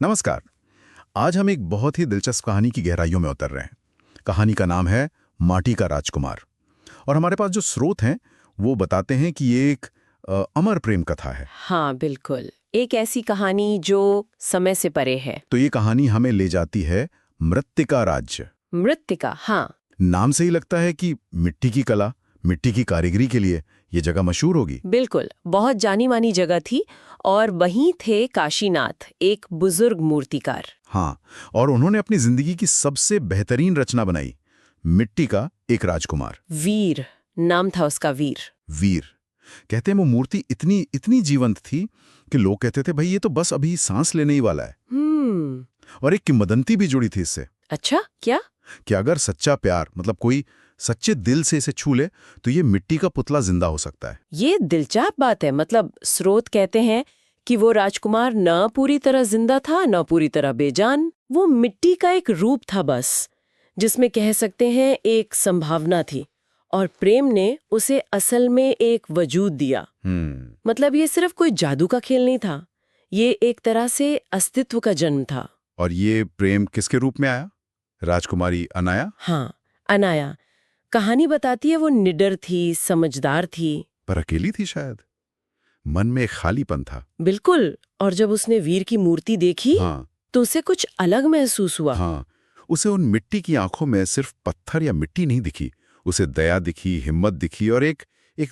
नमस्कार। आज हम एक बहुत ही दिलचस्प कहानी की गहराइयों में उतर रहे हैं। कहानी का नाम है माटी का राजकुमार। और हमारे पास जो स्रोत हैं वो बताते हैं कि ये एक अमर प्रेम कथा है। हाँ, बिल्कुल। एक ऐसी कहानी जो समय से परे है। तो ये कहानी हमें ले जाती है मृत्तिका राज्य। मृत्तिका, हाँ। नाम से ही लगता है कि मिट्टी की कला, मिट्टी की कारीगरी के लिए ये जगह मशहूर होगी। बिल्कुल, बहुत जानी मानी जगह थी। और वहीं थे काशीनाथ, एक बुजुर्ग मूर्तिकार। हाँ, और उन्होंने अपनी जिंदगी की सबसे बेहतरीन रचना बनाई, मिट्टी का एक राजकुमार। वीर नाम था उसका, वीर। वीर। कहते हैं वो मूर्ति इतनी इतनी जीवंत थी कि लोग कहते थे भाई ये तो बस अभी सांस लेने ही वाला है। और एक किंवदंती भी जुड़ी थी इससे अच्छा, क्या? कि अगर सच्चा प्यार मतलब कोई सच्चे दिल से इसे छू ले तो ये मिट्टी का पुतला जिंदा हो सकता है। ये दिलचस्प बात है। मतलब स्रोत कहते हैं कि वो राजकुमार न पूरी तरह जिंदा था, न पूरी तरह बेजान। वो मिट्टी का एक रूप था बस, जिसमें कह सकते हैं एक संभावना थी। और प्रेम ने उसे असल में एक वजूद दिया। मतलब ये सिर्फ कोई जादू का खेल नहीं था, ये एक तरह से अस्तित्व का जन्म था। और ये प्रेम किसके रूप में आया? राजकुमारी अनाया। हाँ, अनाया। कहानी बताती है वो निडर थी, समझदार थी। पर अकेली थी शायद। मन में एक खालीपन था। बिल्कुल। और जब उसने वीर की मूर्ति देखी हाँ, तो उसे कुछ अलग महसूस हुआ। हाँ। उसे उन मिट्टी की आंखों में सिर्फ पत्थर या मिट्टी नहीं दिखी, उसे दया दिखी, हिम्मत दिखी और एक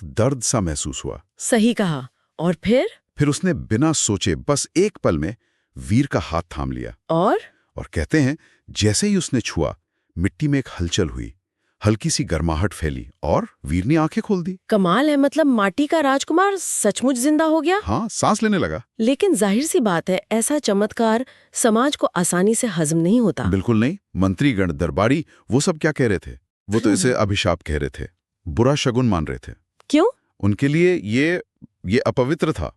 दर्द सा महसूस हुआ। सही कहा। और फिर उसने बिना सोचे बस एक पल में वीर का हाथ थाम लिया। और कहते हैं जैसे ही उसने छुआ, मिट्टी में एक हलचल हुई, हल्की सी गर्माहट फैली और वीर ने आंखें खोल दी। कमाल है। मतलब माटी का राजकुमार सचमुच जिंदा हो गया। हाँ, सांस लेने लगा। लेकिन जाहिर सी बात है, ऐसा चमत्कार समाज को आसानी से हजम नहीं होता। बिल्कुल नहीं। मंत्रीगण, दरबारी, वो सब क्या कह रहे थे? वो तो इसे अभिशाप कह रहे थे, बुरा शगुन मान रहे थे। क्यों? उनके लिए ये अपवित्र था,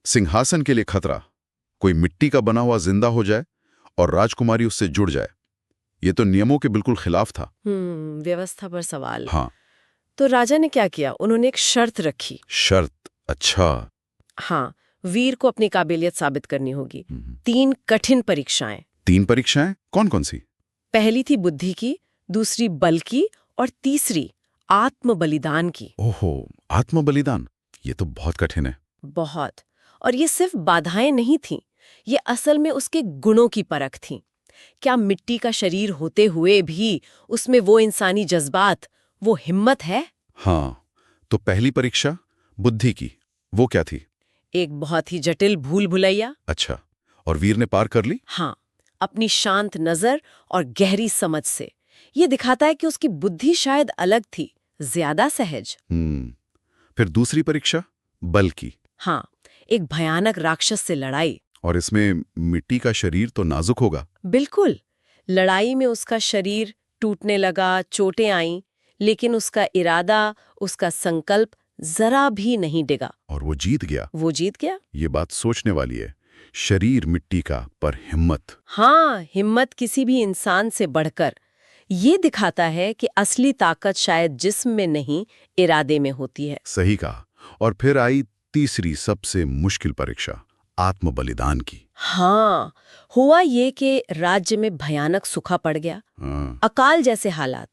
सिंहासन के लिए खतरा। कोई मिट्टी का बना हुआ जिंदा हो जाए और राजकुमारी उससे जुड़ जाए, ये तो नियमों के बिल्कुल खिलाफ था। व्यवस्था पर सवाल। हाँ। तो राजा ने क्या किया? उन्होंने एक शर्त रखी। शर्त? अच्छा। हाँ, वीर को अपनी काबिलियत साबित करनी होगी। 3 कठिन परीक्षाएं। 3 परीक्षाएं? कौन कौन सी? पहली थी बुद्धि की, दूसरी बल की, और तीसरी आत्म बलिदान की। ओहो, आत्म बलिदान, ये तो बहुत कठिन है। बहुत। और ये सिर्फ बाधाएं नहीं थीं, ये असल में उसके गुणों की परख थी। क्या मिट्टी का शरीर होते हुए भी उसमें वो इंसानी जज्बात, वो हिम्मत है? हाँ, तो पहली परीक्षा बुद्धि की, वो क्या थी? एक बहुत ही जटिल भूल भुलैया। अच्छा, और वीर ने पार कर ली? हाँ, अपनी शांत नजर और गहरी समझ से। ये दिखाता है कि उसकी बुद्धि शायद अलग थी, ज्यादा सहज। फिर दूसरी परीक्षा बल की। हाँ, एक भयानक राक्षस से लड़ाई। और इसमें मिट्टी का शरीर तो नाजुक होगा। बिल्कुल। लड़ाई में उसका शरीर टूटने लगा, चोटें आईं, लेकिन उसका इरादा, उसका संकल्प जरा भी नहीं डिगा। और वो जीत गया। वो जीत गया। ये बात सोचने वाली है। शरीर मिट्टी का, पर हिम्मत। हाँ, हिम्मत किसी भी इंसान से बढ़कर। ये दिखाता है कि असली ताकत शायद जिस्म में नहीं, इरादे में होती है। सही कहा। और फिर आई तीसरी सबसे मुश्किल परीक्षा, आत्म बलिदान की। हाँ, हुआ ये कि राज्य में भयानक सूखा पड़ गया, अकाल जैसे हालात।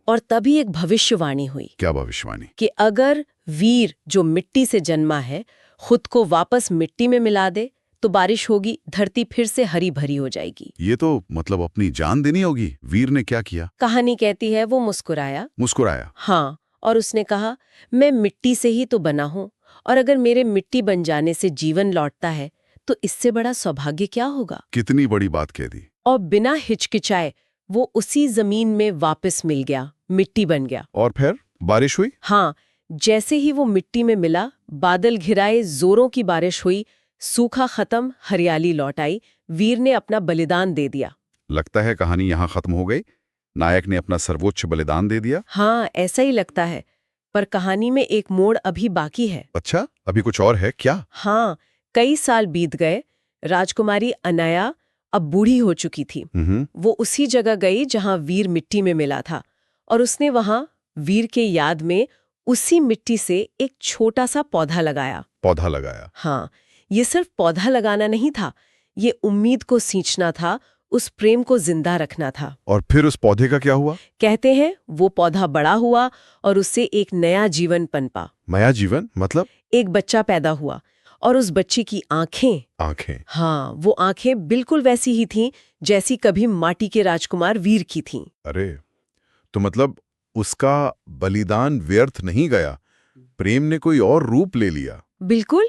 और तभी एक भविष्यवाणी हुई। क्या भविष्यवाणी? कि अगर वीर, जो मिट्टी से जन्मा है, खुद को वापस मिट्टी में मिला दे तो बारिश होगी, धरती फिर से हरी भरी हो जाएगी। ये तो मतलब अपनी जान देनी होगी। वीर ने क्या किया? कहानी कहती है वो मुस्कुराया। मुस्कुराया? हाँ, और उसने कहा, मैं मिट्टी से ही तो बना हूं, और अगर मेरे मिट्टी बन जाने से जीवन लौटता है तो इससे बड़ा सौभाग्य क्या होगा। कितनी बड़ी बात कह दी। और बिना हिचकिचाए वो उसी जमीन में वापस मिल गया, मिट्टी बन गया। और फिर बारिश हुई? हाँ, जैसे ही वो मिट्टी में मिला, बादल घिराए, जोरों की बारिश हुई, सूखा खत्म, हरियाली लौट आई। वीर ने अपना बलिदान दे दिया। लगता है कहानी यहाँ खत्म हो गई। नायक ने अपना सर्वोच्च बलिदान दे दिया। हाँ, ऐसा ही लगता है। पर कहानी में एक मोड़ अभी बाकी है। अच्छा, अभी कुछ और है क्या? हाँ, कई साल बीत गए। राजकुमारी अनाया अब बूढ़ी हो चुकी थी। वो उसी जगह गई जहां वीर मिट्टी में मिला था, और उसने वहां वीर के याद में उसी मिट्टी से एक छोटा सा पौधा लगाया। पौधा लगाया? हाँ, ये सिर्फ पौधा लगाना नहीं था, ये उम्मीद को सींचना था, उस प्रेम को जिंदा रखना था। और फिर उस पौधे का क्या हुआ? कहते हैं वो पौधा बड़ा हुआ और उससे एक नया जीवन पनपा। नया जीवन मतलब? एक बच्चा पैदा हुआ और उस बच्चे की आंखें, हाँ, वो आंखें बिल्कुल वैसी ही थीं जैसी कभी माटी के राजकुमार वीर की थीं। अरे, तो मतलब उसका बलिदान व्यर्थ नहीं गया, प्रेम ने कोई और रूप ले लिया। बिल्कुल,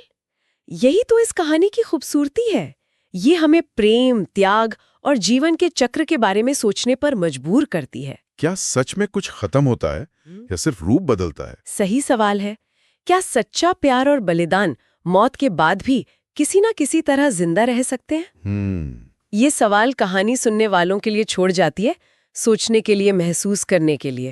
यही तो इस कहानी की खूबसूरती है। ये हमें प्रेम, त्याग और जीवन के चक्र के बारे में सोचने पर मजबूर करती है। क्या सच में कुछ खत्म होता है या सिर्फ रूप बदलता है? सही सवाल है। क्या सच्चा प्यार और बलिदान मौत के बाद भी किसी न किसी तरह जिंदा रह सकते हैं? ये सवाल कहानी सुनने वालों के लिए छोड़ जाती है, सोचने के लिए, महसूस करने के लिए।